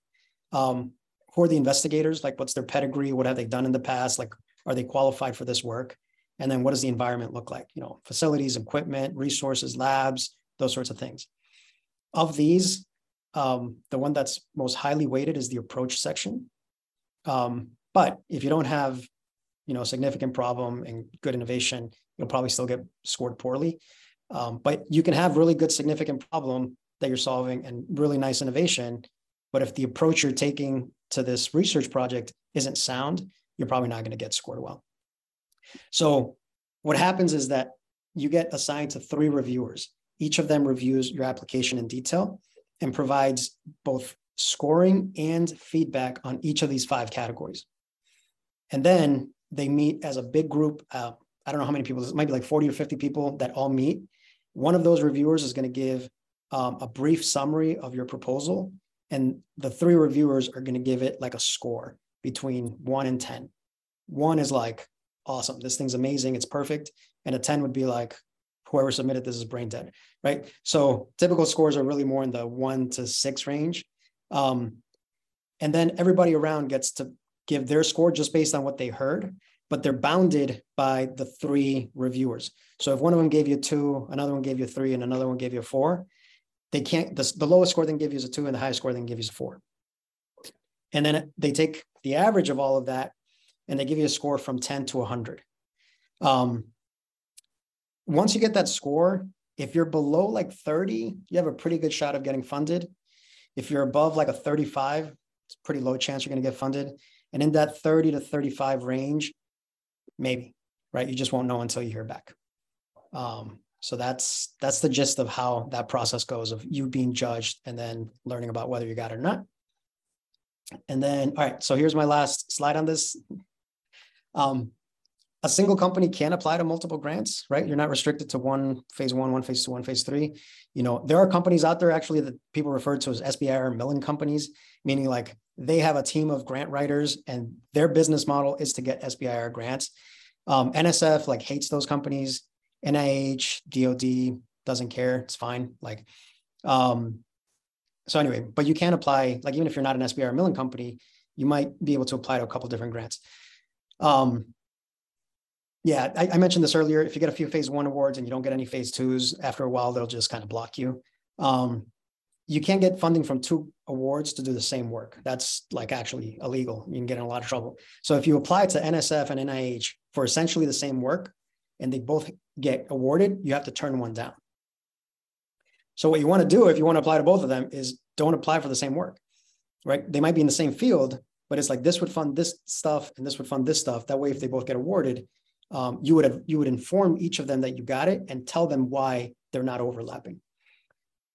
who are the investigators? Like, what's their pedigree? What have they done in the past? Like, are they qualified for this work? And then what does the environment look like? You know, facilities, equipment, resources, labs, those sorts of things. Of these, the one that's most highly weighted is the approach section. But if you don't have, you know, a significant problem and good innovation, you'll probably still get scored poorly. But you can have really good significant problem that you're solving and really nice innovation. But if the approach you're taking to this research project isn't sound, you're probably not going to get scored well. So what happens is that you get assigned to 3 reviewers. Each of them reviews your application in detail and provides both scoring and feedback on each of these 5 categories. And then they meet as a big group. I don't know how many people, it might be like 40 or 50 people that all meet. One of those reviewers is going to give a brief summary of your proposal. And the 3 reviewers are going to give it like a score between 1 and 10. 1 is like, awesome, this thing's amazing, it's perfect. And a 10 would be like, whoever submitted this is brain dead, right? So typical scores are really more in the 1 to 6 range. And then everybody around gets to give their score just based on what they heard, but they're bounded by the 3 reviewers. So if one of them gave you 2, another one gave you 3, and another one gave you 4, they can't, the lowest score they can give you is a 2, and the highest score they can give you is a 4. And then they take the average of all of that, and they give you a score from 10 to 100. Once you get that score, if you're below like 30, you have a pretty good shot of getting funded. If you're above like a 35, it's a pretty low chance you're going to get funded. And in that 30 to 35 range, maybe, right? You just won't know until you hear back. So that's the gist of how that process goes, of you being judged and then learning about whether you got it or not. And then, all right, so here's my last slide on this. A single company can apply to multiple grants, right? You're not restricted to one phase 1, one phase 2, one phase 3. You know, there are companies out there actually that people refer to as SBIR milling companies, meaning like they have a team of grant writers and their business model is to get SBIR grants. NSF like hates those companies. NIH, DOD doesn't care. It's fine. Like, so anyway, but you can apply, like, even if you're not an SBIR milling company, you might be able to apply to a couple different grants. Yeah, I mentioned this earlier. If you get a few phase 1 awards and you don't get any phase 2s, after a while, they'll just kind of block you. You can't get funding from 2 awards to do the same work. That's like actually illegal. You can get in a lot of trouble. So if you apply to NSF and NIH for essentially the same work and they both get awarded, you have to turn one down. So what you want to do if you want to apply to both of them is don't apply for the same work, right? They might be in the same field, but it's like this would fund this stuff and this would fund this stuff. That way, if they both get awarded, you would inform each of them that you got it and tell them why they're not overlapping.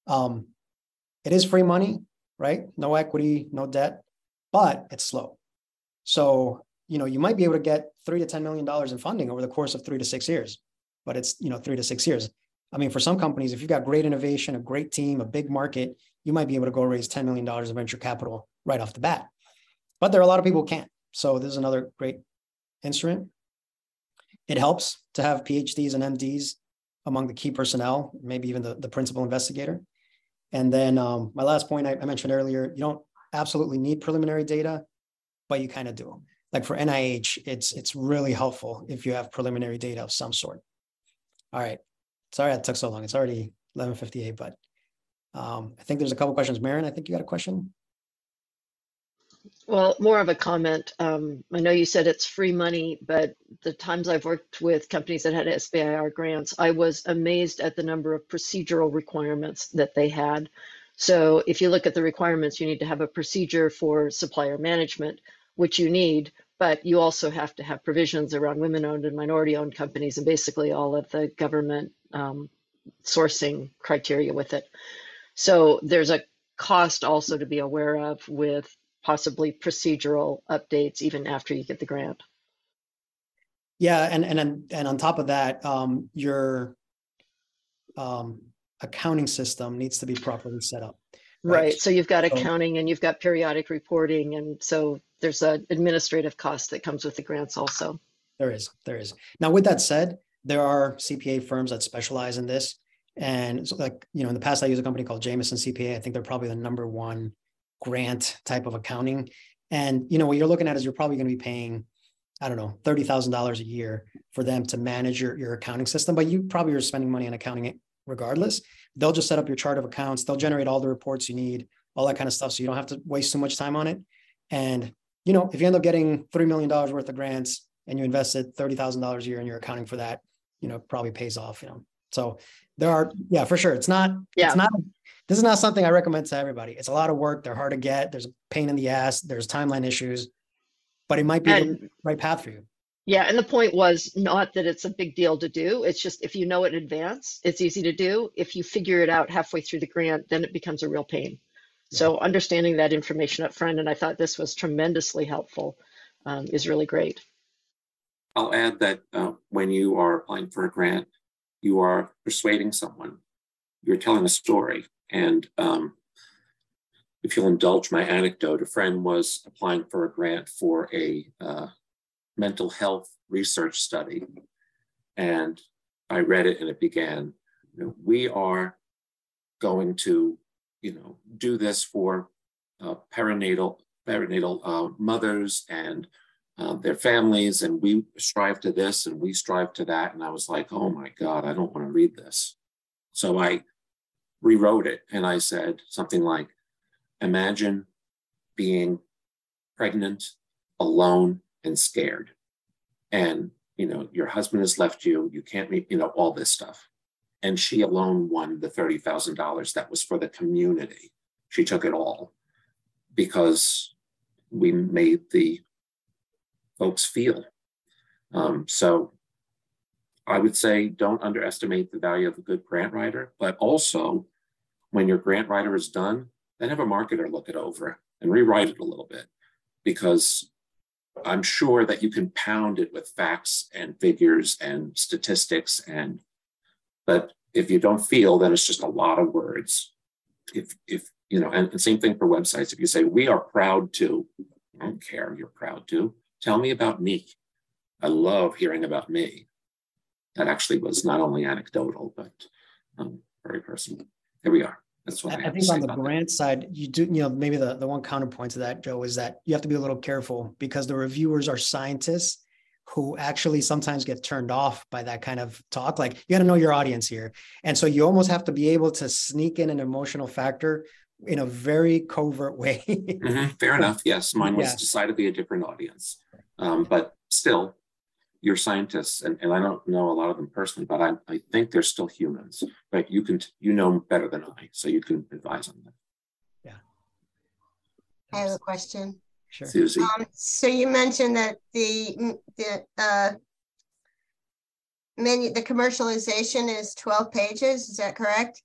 It is free money, right? No equity, no debt, but it's slow. So, you know, you might be able to get $3 to $10 million in funding over the course of 3 to 6 years, but it's, 3 to 6 years. I mean, for some companies, if you've got great innovation, a great team, a big market, you might be able to go raise $10 million of venture capital right off the bat. But there are a lot of people who can't. So this is another great instrument. It helps to have PhDs and MDs among the key personnel, maybe even the principal investigator. And then my last point I mentioned earlier, you don't absolutely need preliminary data, but you kind of do. Like for NIH, it's really helpful if you have preliminary data of some sort. All right. Sorry that took so long. It's already 11:58, but I think there's a couple questions. Maren, I think you got a question. Well, more of a comment. I know you said it's free money, but the times I've worked with companies that had SBIR grants, I was amazed at the number of procedural requirements that they had. So if you look at the requirements, you need to have a procedure for supplier management, which you need, but you also have to have provisions around women-owned and minority-owned companies and basically all of the government sourcing criteria with it. So there's a cost also to be aware of with possibly procedural updates even after you get the grant. Yeah, and on top of that, your accounting system needs to be properly set up. Right. So you've got accounting and you've got periodic reporting, and so there's an administrative cost that comes with the grants also. There is. Now, with that said, there are CPA firms that specialize in this, and so like in the past, I used a company called Jameson CPA. I think they're probably the #1 grant type of accounting, And, what you're looking at is you're probably going to be paying, I don't know, $30,000 a year for them to manage your accounting system, but you probably are spending money on accounting regardless. They'll just set up your chart of accounts. They'll generate all the reports you need, all that kind of stuff. So you don't have to waste too much time on it. And, if you end up getting $3 million worth of grants and you invested $30,000 a year and you're accounting for that, probably pays off, So there are, for sure. It's not, this is not something I recommend to everybody. It's a lot of work. They're hard to get. There's a pain in the ass. There's timeline issues, but it might be the right path for you. Yeah. And the point was not that it's a big deal to do. It's just, if you know it in advance, it's easy to do. If you figure it out halfway through the grant, then it becomes a real pain. Yeah. So understanding that information up front, and I thought this was tremendously helpful, is really great. I'll add that when you are applying for a grant, you are persuading someone. You're telling a story. And if you'll indulge my anecdote, a friend was applying for a grant for a mental health research study. And I read it and it began, we are going to, do this for perinatal mothers and their families, and we strive to this and we strive to that. And I was like, oh my God, I don't want to read this. So I rewrote it and I said something like, imagine being pregnant, alone, and scared. And, your husband has left you, you can't meet, all this stuff. And she alone won the $30,000 that was for the community. She took it all because we made the folks feel. So I would say don't underestimate the value of a good grant writer, but also when your grant writer is done, then have a marketer look it over and rewrite it a little bit, because I'm sure that you can pound it with facts and figures and statistics, but if you don't feel, then it's just a lot of words. If and same thing for websites. If you say, we are proud to, I don't care, you're proud to. Tell me about me. I love hearing about me. That actually was not only anecdotal, but very personal. Here we are. That's what I think on the grant side, you do, maybe the one counterpoint to that, Joe, is that you have to be a little careful because the reviewers are scientists who actually sometimes get turned off by that kind of talk. Like, you got to know your audience here. And so you almost have to be able to sneak in an emotional factor in a very covert way. Fair enough. Yes. Mine was decidedly a different audience. But still, you're scientists, and I don't know a lot of them personally, but I think they're still humans, right? You know better than I, so you can advise on that. Yeah. I have a question. Sure. Susie. So you mentioned that the commercialization is 12 pages. Is that correct?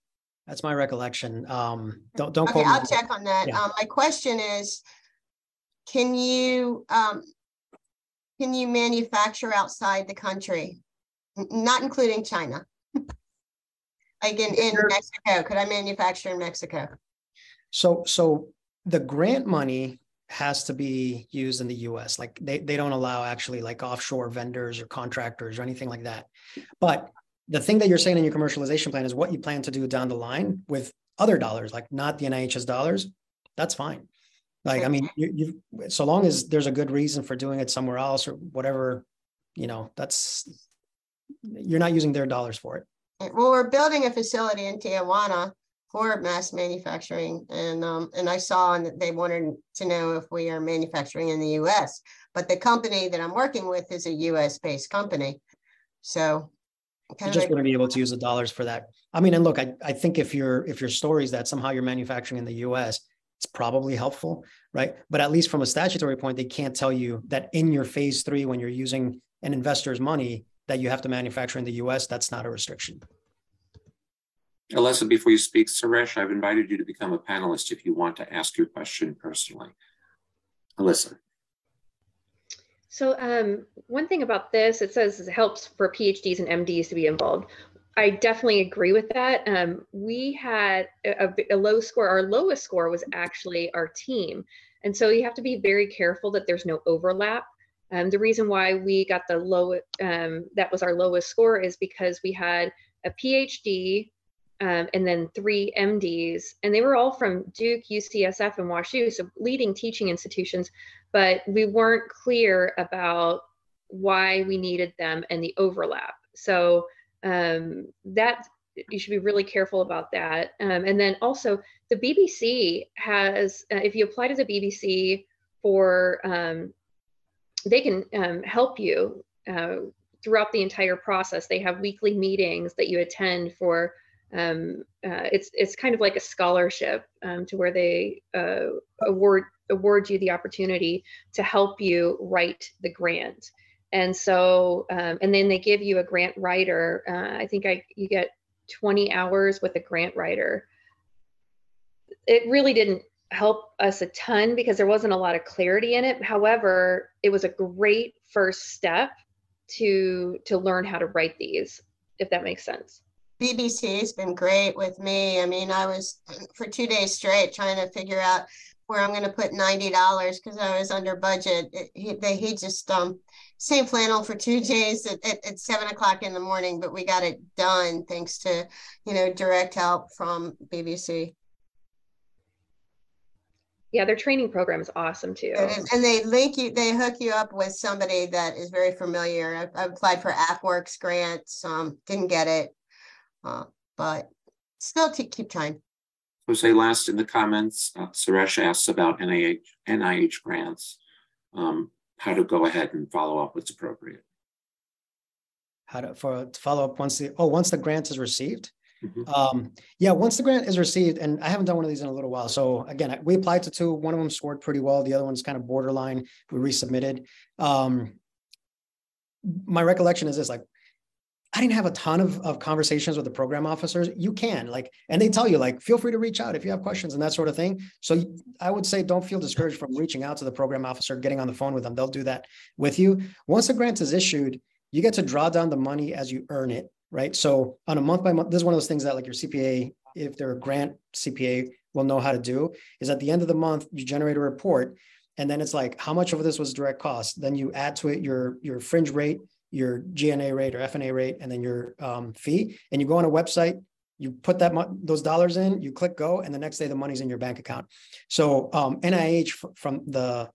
That's my recollection. Don't okay, quote me. I'll check on that. Yeah. My question is, can you manufacture outside the country, not including China? Like in Mexico, could I manufacture in Mexico? So the grant money has to be used in the US. Like they don't allow actually like offshore vendors or contractors or anything like that. But the thing that you're saying in your commercialization plan is what you plan to do down the line with other dollars, like not the NIH's dollars. That's fine. Like, I mean, you so long as there's a good reason for doing it somewhere else or whatever, you're not using their dollars for it. Well, we're building a facility in Tijuana for mass manufacturing, and I saw that they wanted to know if we are manufacturing in the U.S. But the company that I'm working with is a U.S.-based company, so you're just going to be able to use the dollars for that. I mean, and look, I think if your story is that somehow you're manufacturing in the U.S., it's probably helpful, right? But at least from a statutory point, they can't tell you that in your phase 3, when you're using an investor's money, that you have to manufacture in the US. That's not a restriction. Alessa, before you speak, Suresh, I've invited you to become a panelist if you want to ask your question personally. Alessa. So one thing about this, it says it helps for PhDs and MDs to be involved. I definitely agree with that. We had a low score. Our lowest score was actually our team. And so you have to be very careful that there's no overlap. The reason why we got the low, that was our lowest score, is because we had a PhD and then 3 MDs, and they were all from Duke, UCSF, and WashU, so leading teaching institutions, but we weren't clear about why we needed them and the overlap. So that you should be really careful about that. And then also the BBC has, if you apply to the BBC for, they can help you throughout the entire process. They have weekly meetings that you attend for, it's kind of like a scholarship to where they award you the opportunity to help you write the grant. And so, and then they give you a grant writer. I think you get 20 hours with a grant writer. It really didn't help us a ton because there wasn't a lot of clarity in it. However, it was a great first step to learn how to write these, if that makes sense. BBC has been great with me. I mean, I was for 2 days straight trying to figure out where I'm going to put $90 because I was under budget. He just same flannel for 2 days at 7 o'clock in the morning, but we got it done thanks to, direct help from BBC. Yeah, their training program is awesome too. And they they hook you up with somebody that is very familiar. I applied for AppWorks grants, didn't get it, but still keep trying. Jose, last in the comments, Suresh asks about NIH grants, how to go ahead and follow up what's appropriate. How to follow up once the grant is received? Mm-hmm. Yeah, once the grant is received, and I haven't done one of these in a little while. So again, we applied to 2. One of them scored pretty well. The other one's kind of borderline. We resubmitted. My recollection is this, like, I didn't have a ton of conversations with the program officers. You can, and they tell you, feel free to reach out if you have questions and that sort of thing. So I would say don't feel discouraged from reaching out to the program officer, getting on the phone with them. They'll do that with you. Once the grant is issued, you get to draw down the money as you earn it, right? So on a month by month, this is one of those things that your CPA, if they're a grant CPA, will know how to do, is at the end of the month, you generate a report, and then it's how much of this was direct cost. Then you add to it your fringe rate, your GNA rate or FNA rate, and then your fee, and you go on a website, you put those dollars in, you click go, and the next day the money's in your bank account. So NIH, from the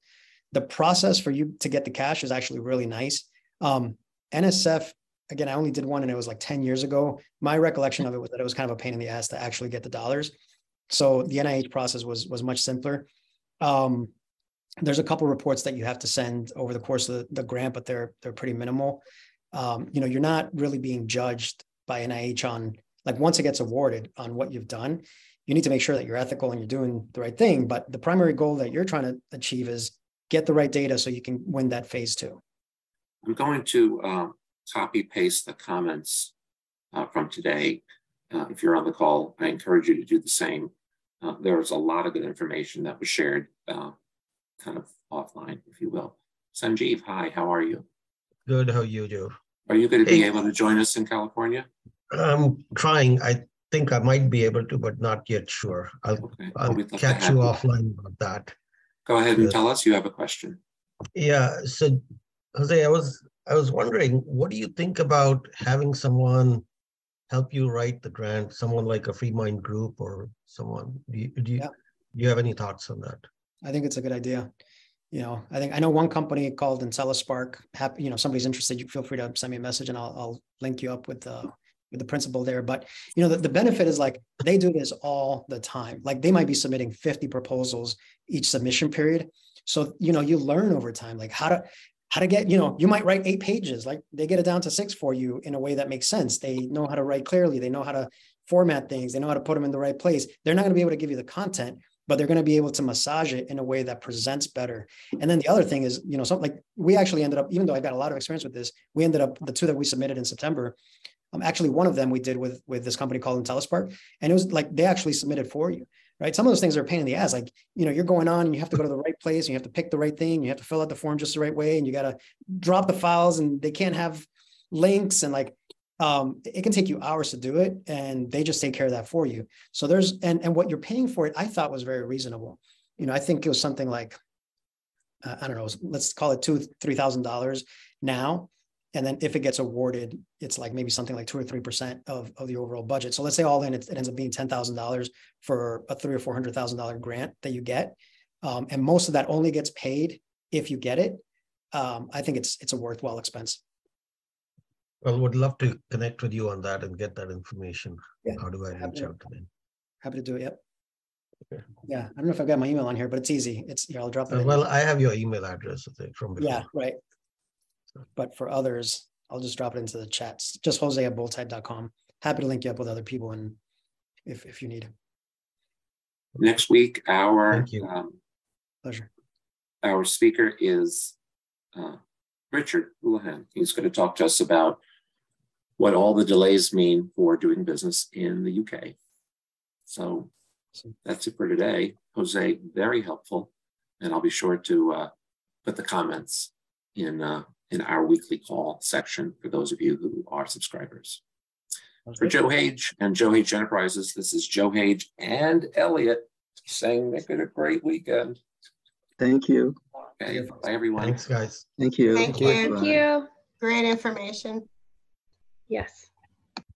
process for you to get the cash is actually really nice. NSF, again, I only did one and it was 10 years ago. My recollection of it was that it was kind of a pain in the ass to actually get the dollars. So the NIH process was much simpler. There's a couple reports that you have to send over the course of the grant, but they're pretty minimal. You're not really being judged by NIH on, once it gets awarded, on what you've done. You need to make sure that you're ethical and you're doing the right thing. But the primary goal that you're trying to achieve is get the right data so you can win that phase 2. I'm going to copy paste the comments from today. If you're on the call, I encourage you to do the same. There's a lot of good information that was shared kind of offline, if you will. Sanjeev, hi, how are you? Good, how you do? Are you going to be able to join us in California? I'm trying. I think I might be able to, but not yet sure. I'll catch you offline about that. Go ahead and tell us. You have a question. Yeah, so Jose, I was wondering, what do you think about having someone help you write the grant, someone like a Free Mind Group or someone? Do you have any thoughts on that? I think it's a good idea. I know one company called IntelliSpark. Somebody's interested, you feel free to send me a message and I'll link you up with the principal there. But the benefit is they do this all the time. They might be submitting 50 proposals each submission period. So you learn over time how to get, you might write 8 pages, they get it down to 6 for you in a way that makes sense. They know how to write clearly. They know how to format things. They know how to put them in the right place. They're not going to be able to give you the content, but they're going to be able to massage it in a way that presents better. And then the other thing is, something we actually ended up, even though I got a lot of experience with this, we ended up, the 2 that we submitted in September, actually one of them we did with this company called IntelliSpark, and it was they actually submitted for you, right? Some of those things are a pain in the ass. You're going on and you have to go to the right place and you have to pick the right thing. You have to fill out the form just the right way. And you got to drop the files and they can't have links and it can take you hours to do it, and they just take care of that for you. So there's, and what you're paying for it, I thought was very reasonable. I think it was something I don't know, let's call it $2,000-3,000 now. And then if it gets awarded, it's like maybe something like 2 or 3% of the overall budget. So let's say all in, it ends up being $10,000 for a $300,000 or $400,000 grant that you get. And most of that only gets paid if you get it. I think it's a worthwhile expense. Well, would love to connect with you on that and get that information. Yeah. How do I reach out to them? Happy to do it. Yep. Okay. Yeah. I don't know if I've got my email on here, but it's easy. It's here. I'll drop it. Well, I have your email address, I think, from before. Yeah, right. But for others, I'll just drop it into the chats. Just Jose@boldtype.com. Happy to link you up with other people, and if you need. Next week, Pleasure. Our speaker is Richard Houlihan. He's going to talk to us about what all the delays mean for doing business in the UK. So that's it for today. Jose, very helpful. And I'll be sure to put the comments in our weekly call section for those of you who are subscribers. For Joe Hage and Joe Hage Enterprises, this is Joe Hage and Elliot saying make it a great weekend. Thank you. Okay, bye everyone. Thanks, guys. Thank you. Thank you. Thank you. Great information. Yes.